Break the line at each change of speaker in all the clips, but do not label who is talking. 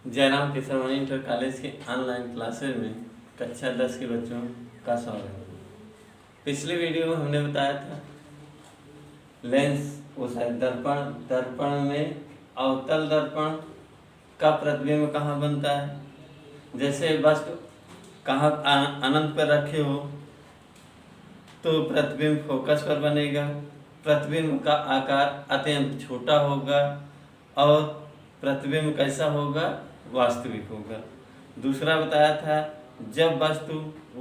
Jairam किशोरमणि inter college के online classes में कक्षा 10 के बच्चों का स्वागत है। पिछले वीडियो में हमने बताया था लेंस दर्पण में अवतल दर्पण का प्रतिबिंब कहाँ बनता है। जैसे वस्तु कहाँ अनंत पर रखे हो तो प्रतिबिंब फोकस पर बनेगा, प्रतिबिंब का आकार अत्यंत छोटा होगा और प्रतिबिंब कैसा होगा, वास्तविक होगा। दूसरा बताया था जब वस्तु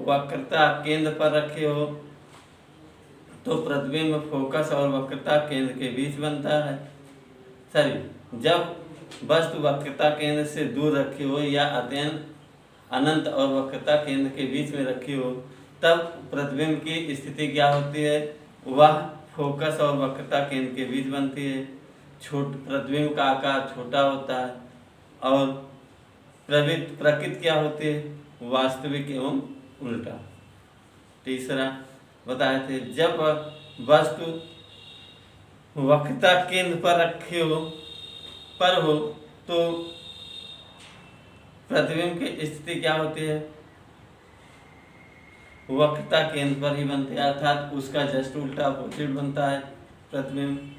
वक्रता केंद्र पर रखे हो तो प्रतिबिंब फोकस और वक्रता केंद्र के बीच बनता है। जब वस्तु वक्रता केंद्र से दूर रखी हो या अत्यंत अनंत और वक्रता केंद्र के बीच में रखी हो तब प्रतिबिंब की स्थिति क्या होती है, वह फोकस और वक्रता केंद्र के बीच बनती है। प्रतिबिंब का आकार छोटा होता है और प्रकृति क्या होती है, वास्तविक एवं उल्टा। तीसरा बताए थे जब वस्तु वक्रता केंद्र पर रखे हो तो प्रतिबिंब की स्थिति क्या होती है, वक्रता केंद्र पर ही बनती है, अर्थात उसका जस्ट उल्टा अपोजिट बनता है प्रतिबिंब।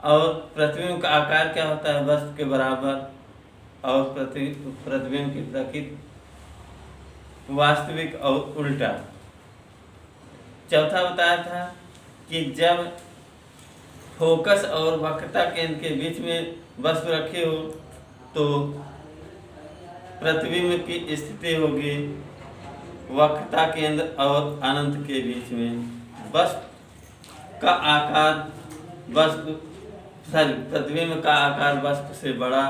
और प्रतिबिंब का आकार क्या होता है, वस्तु के बराबर, और प्रतिबिंब की प्रकृति वास्तविक और उल्टा। चौथा बताया था कि जब फोकस और वक्रता केंद्र के बीच में वस्तु रखी हो तो प्रतिबिंब की स्थिति होगी वक्रता केंद्र और अनंत के बीच में। वस्तु का आकार प्रतिबिंब का आकार वस्तु से बड़ा,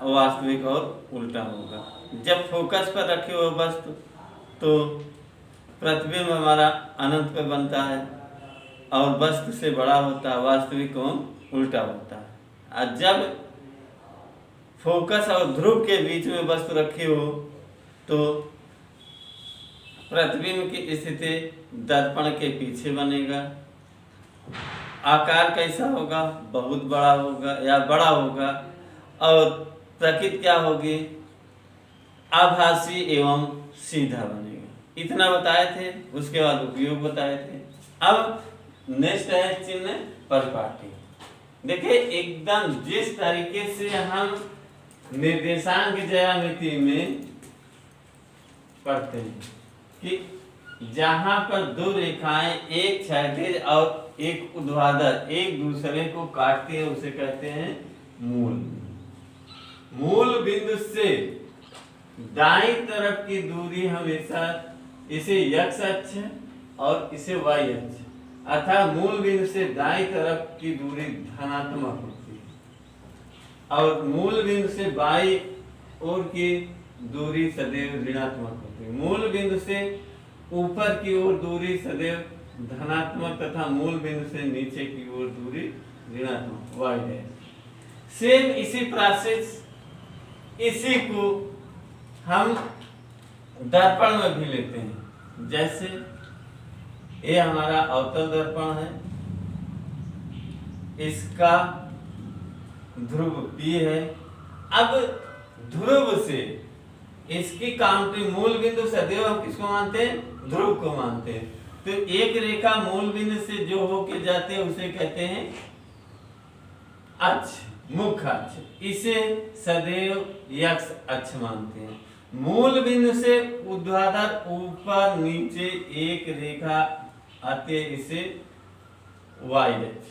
वास्तविक और उल्टा होगा। जब फोकस पर रखे हो वस्तु तो प्रतिबिंब हमारा अनंत पर बनता है और वस्तु से बड़ा होता है, वास्तविक एवं उल्टा होता है। और जब फोकस और ध्रुव के बीच में वस्तु रखी हो तो प्रतिबिंब की स्थिति दर्पण के पीछे बनेगा। आकार कैसा होगा, बहुत बड़ा होगा या बड़ा होगा, और प्रकृति क्या होगी, आभासी एवं सीधा बनेगा। इतना बताए थे, उसके बाद उपयोग बताए थे। अब नेक्स्ट है चिन्ह परिपाटी। देखिए एकदम जिस तरीके से हम निर्देशांक ज्यामिति में पढ़ते हैं कि जहां पर दो रेखाएं एक क्षैतिज और एक ऊर्ध्वाधर एक दूसरे को काटती है उसे कहते हैं मूल। मूल बिंदु से दाईं तरफ की दूरी हमेशा इसे x अक्ष और इसे y अक्ष, अर्थात मूल बिंदु से दाईं तरफ की दूरी धनात्मक होती है और मूल बिंदु से बाईं ओर की दूरी सदैव ऋणात्मक होती है। मूल बिंदु से ऊपर की ओर दूरी सदैव धनात्मक तथा मूल बिंदु से नीचे की ओर दूरी ऋणात्मक y है। सेम इसी प्रोसेस इसी को हम दर्पण में भी लेते हैं। जैसे ये हमारा अवतल दर्पण है, इसका ध्रुव P है। अब ध्रुव से इसकी काउंटिंग मूल बिंदु सदैव हम किसको मानते हैं, ध्रुव को मानते हैं। तो एक रेखा मूल बिंदु से जो होके जाते हैं उसे कहते हैं अक्ष, मुख्य अक्ष, इसे सदैव x अक्ष मानते हैं। मूल बिंदु से ऊर्ध्वाधर ऊपर नीचे एक रेखा आती है, इसे y अक्ष।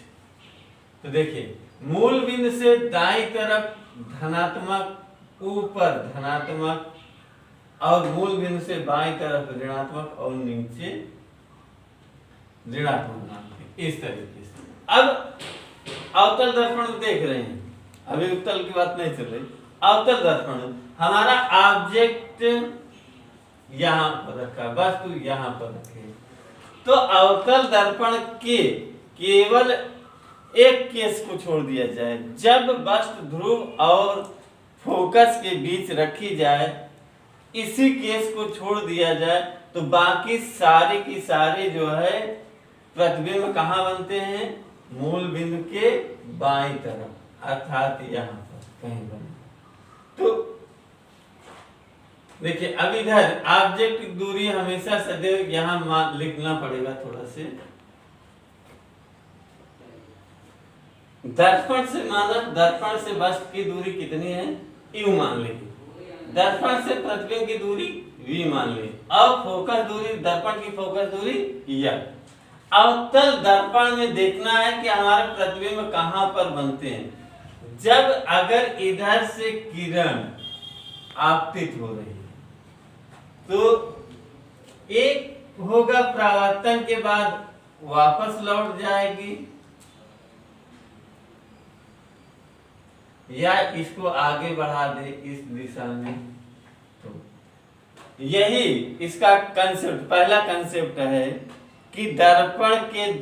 तो देखिए मूल बिंदु से दाईं तरफ धनात्मक, ऊपर धनात्मक, और मूल बिंदु से बाईं तरफ ऋणात्मक और नीचे ऋणात्मक मानते हैं, इस तरीके से। अब अवतल दर्पण देख रहे हैं, अभी उत्तल की बात नहीं चल रही। अवतल दर्पण हमारा ऑब्जेक्ट यहां पर रखा, वस्तु यहां पर रखे, तो अवतल दर्पण के केवल एक केस को छोड़ दिया जाए, जब वस्तु ध्रुव और फोकस के बीच रखी जाए, इसी केस को छोड़ दिया जाए तो बाकी सारे की सारे जो है प्रतिबिंब कहाँ बनते हैं, मूल बिंदु के बाईं तरफ। अर्थात यहाँ पर कहीं बने। तो देखिए अब इधर ऑब्जेक्ट की दूरी हमेशा सदैव यहाँ लिखना पड़ेगा थोड़ा से। दर्पण से मानव, दर्पण से वस्तु की दूरी कितनी है, u मान लीजिए। दर्पण से प्रतिबिंब की दूरी v मान लीजिए। अब फोकस दूरी, दर्पण की फोकस दूरी या। अवतल दर्पण में देखना है कि हमारे प्रतिबिंब कहाँ पर बनते हैं। जब अगर इधर से किरण आपतित हो रही है तो एक होगा परावर्तन के बाद वापस लौट जाएगी, या इसको आगे बढ़ा दे इस दिशा में। तो यही इसका कंसेप्ट, पहला कंसेप्ट है कि दर्पण के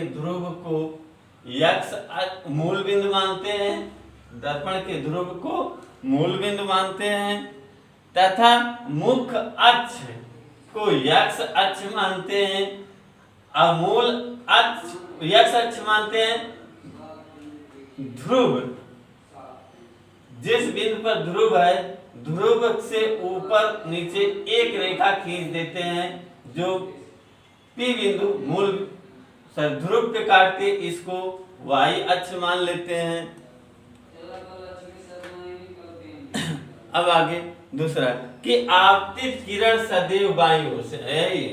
ध्रुव को यक्ष मूल बिंदु मानते हैं, दर्पण के ध्रुव को मूल बिंदु मानते हैं, तथा मुख्य अक्ष को यक्ष अक्ष मानते हैं, और मूल अक्ष यक्ष अक्ष मानते हैं। ध्रुव, जिस बिंदु पर ध्रुव है, ध्रुव से ऊपर नीचे एक रेखा खींच देते हैं जो P बिंदु मूल ध्रुव पे काटते, इसको y अक्ष मान लेते हैं। अब आगे दूसरा कि आपतित किरण सदैव बाईं ओर से,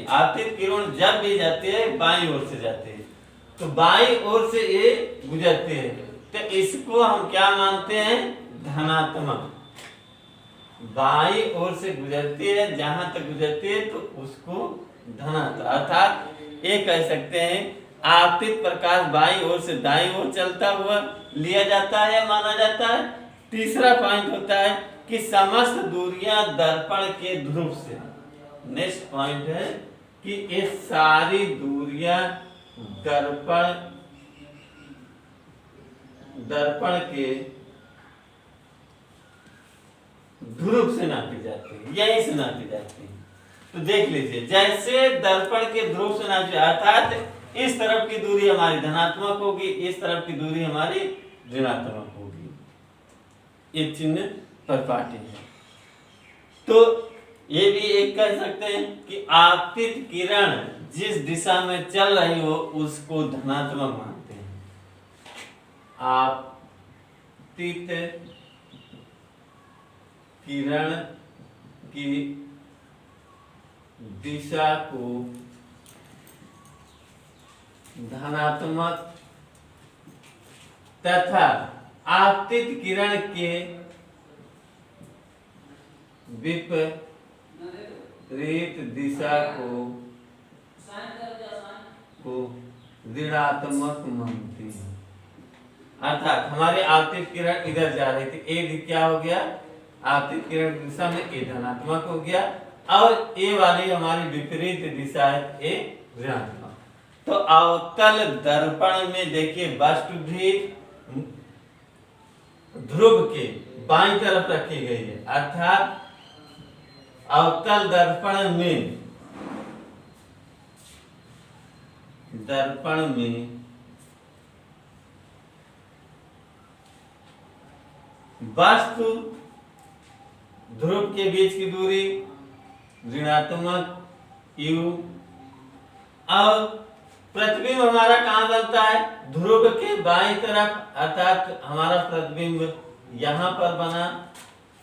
आपतित किरण जब भी जाती है बाईं ओर से जाती है, तो बाईं ओर से ये गुजरते हैं, तो इसको हम क्या मानते हैं, धनात्मक। बाईं ओर से गुजरती है, जहां तक गुजरती है तो उसको धनात्मक, अर्थात ये कह सकते हैं आपतित प्रकाश बाईं ओर से दाईं ओर चलता हुआ लिया जाता है या माना जाता है। तीसरा पॉइंट होता है कि समस्त दूरियां दर्पण के ध्रुव से, नेक्स्ट पॉइंट है कि ये सारी दूरियां दर्पण के ध्रुव से नापी जाती है, यहीं से नापी जाती है। तो देख लीजिए, जैसे दर्पण के ध्रुव से नापी, अर्थात इस तरफ की दूरी हमारी धनात्मक होगी, इस तरफ की दूरी हमारी ऋणात्मक होगी। ये चिन्ह पर पाटी है। तो ये भी एक कह सकते हैं कि आपतित किरण जिस दिशा में चल रही हो उसको धनात्मक मानते हैं। आपतित किरण की दिशा को धनात्मक तथा आपतित किरण के विपरीत दिशा को ऋणात्मक मानते हैं। अर्थात हमारी आपतित किरण इधर जा रही थी, ए क्या हो गया, आपतित किरण की दिशा में ए धनात्मक हो गया, और ए वाली हमारी विपरीत दिशा है, ए ऋणात्मक। तो अवतल दर्पण में देखिए वस्तु भी ध्रुव के बाईं तरफ रखी गई है, अर्थात अवतल दर्पण में वस्तु ध्रुव के बीच की दूरी ऋणात्मक u, और प्रतिबिंब हमारा कहाँ बनता है, ध्रुव के बाईं तरफ, अर्थात हमारा प्रतिबिंब यहाँ पर बना,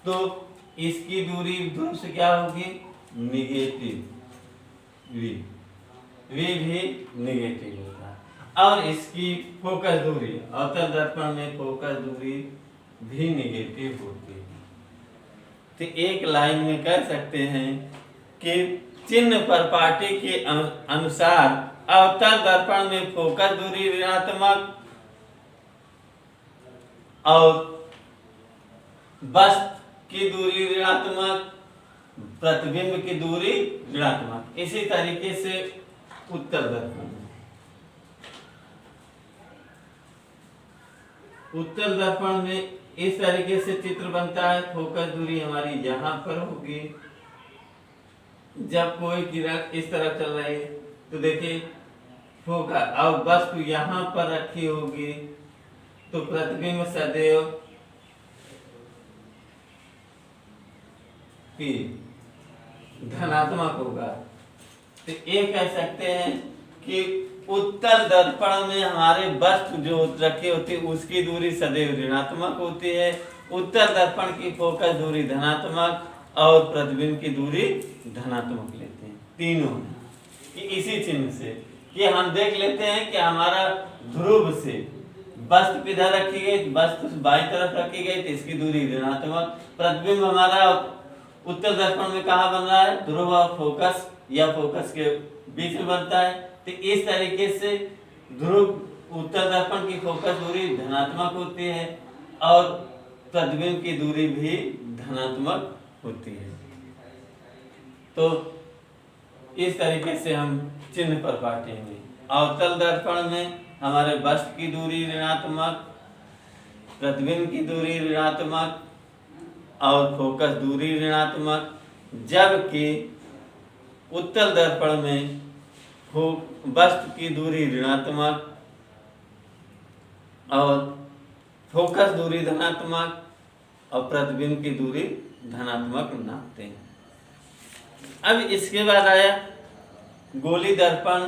तो इसकी दूरी ध्रुव से क्या होगी, निगेटिव v भी निगेटिव होता है, और इसकी फोकस दूरी, अवतल दर्पण में फोकस दूरी भी निगेटिव होती है। तो एक लाइन में कह सकते हैं कि चिन्ह परपाटी के अनुसार अवतल दर्पण में फोकस दूरी ऋणात्मक और वस्तु की दूरी ऋणात्मक, प्रतिबिंब की दूरी ऋणात्मक। इसी तरीके से उत्तल दर्पण, उत्तल दर्पण में इस तरीके से चित्र बनता है। फोकस दूरी हमारी यहाँ पर होगी। जब कोई किरण इस तरफ चल रही है तो देखिए होगा और वस्तु यहाँ पर रखी होगी तो प्रतिबिंब सदैव कि धनात्मक होगा। तो ये कह सकते हैं कि उत्तल दर्पण में हमारे वस्तु जो रखी होती है उसकी दूरी सदैव ऋणात्मक होती है, उत्तल दर्पण की फोकस दूरी धनात्मक और प्रतिबिंब की दूरी धनात्मक लेते हैं तीनों कि इसी चिन्ह से कि हम देख लेते हैं कि हमारा ध्रुव से वस्तु किधर रखी गई, वस्तु बाईं तरफ रखी गई तो इसकी दूरी ऋणात्मक, प्रतिबिंब हमारा उत्तल दर्पण में कहाँ बन रहा है, ध्रुव और फोकस या फोकस के बीच में बनता है। तो इस तरीके से ध्रुव उत्तल दर्पण की फोकस दूरी धनात्मक होती है और प्रतिबिंब की दूरी भी धनात्मक होती है। तो इस तरीके से हम चिन्ह पर बांटेंगे। अवतल दर्पण में हमारे वस्तु की दूरी ऋणात्मक, प्रतिबिंब की दूरी ऋणात्मक और फोकस दूरी ऋणात्मक, जबकि उत्तल दर्पण में वस्तु की दूरी ऋणात्मक और फोकस दूरी धनात्मक और प्रतिबिंब की दूरी धनात्मक नापते हैं। अब इसके बाद आया गोली दर्पण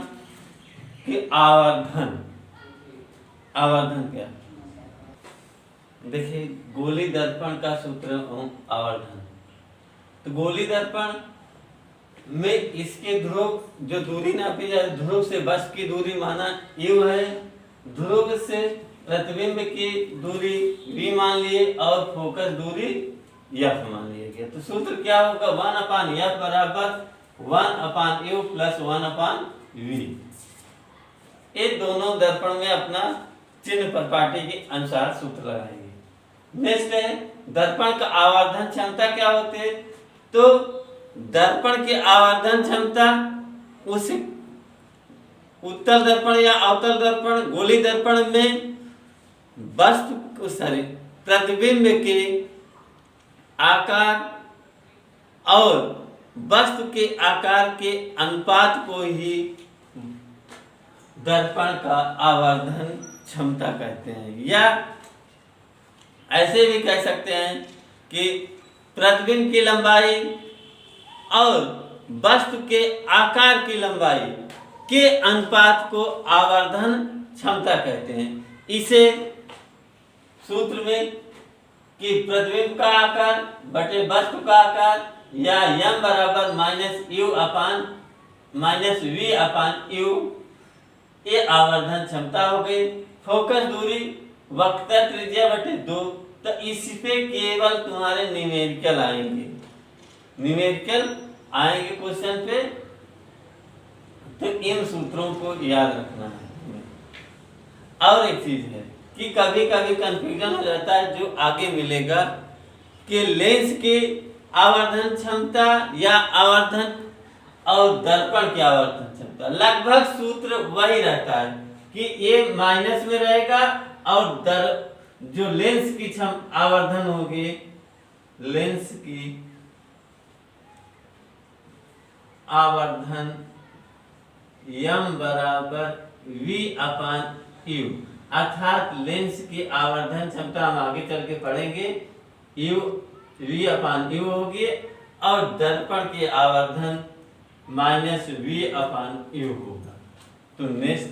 की आवर्धन। आवर्धन क्या, देखिए गोली दर्पण का सूत्र आवर्धन। तो गोली दर्पण में इसके ध्रुव जो दूरी नापी जाए, ध्रुव से वस्तु की दूरी माना u है, ध्रुव से प्रतिबिंब की दूरी v मान लिए और फोकस दूरी f मान लिया गया। तो सूत्र क्या होगा, 1/f बराबर 1/u प्लस 1/v। ये दोनों दर्पण में अपना चिन्ह परपाटी के अनुसार सूत्र लगाएंगे। नेक्स्ट है दर्पण का आवर्धन क्षमता क्या होती है। तो दर्पण की आवर्धन क्षमता उस उत्तल दर्पण या अवतल दर्पण, गोली दर्पण में वस्तु प्रतिबिंब के आकार और वस्तु के आकार के अनुपात को ही दर्पण का आवर्धन क्षमता कहते हैं। या ऐसे भी कह सकते हैं कि प्रतिबिंब की लंबाई और वस्तु के आकार की लंबाई के अनुपात को आवर्धन क्षमता कहते हैं। इसे सूत्र में कि प्रतिबिंब का आकार बटे वस्तु का आकार या m बराबर -u/-v/u, ये आवर्धन क्षमता हो गई। फोकस दूरी वक्रता त्रिज्या बटे 2। तो इस पे केवल तुम्हारे न्यूमेरिकल आएंगे, न्यूमेरिकल आएंगे क्वेश्चन पे। तो इन सूत्रों को याद रखना है। और एक चीज है कि कभी कभी कंफ्यूजन हो जाता है, जो आगे मिलेगा कि लेंस की आवर्धन क्षमता या आवर्धन और दर्पण की आवर्धन क्षमता लगभग सूत्र वही रहता है कि ये माइनस में रहेगा और जो लेंस की आवर्धन होगी, लेंस की आवर्धन m बराबर v/u, अर्थात लेंस की आवर्धन क्षमता हम आगे चल के पढ़ेंगे v/u होगी और दर्पण की आवर्धन -v/u होगा। तो नेक्स्ट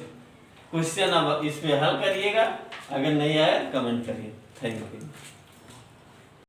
क्वेश्चन अब इस पे हल करिएगा, अगर नहीं आया कमेंट करिए। Thank you.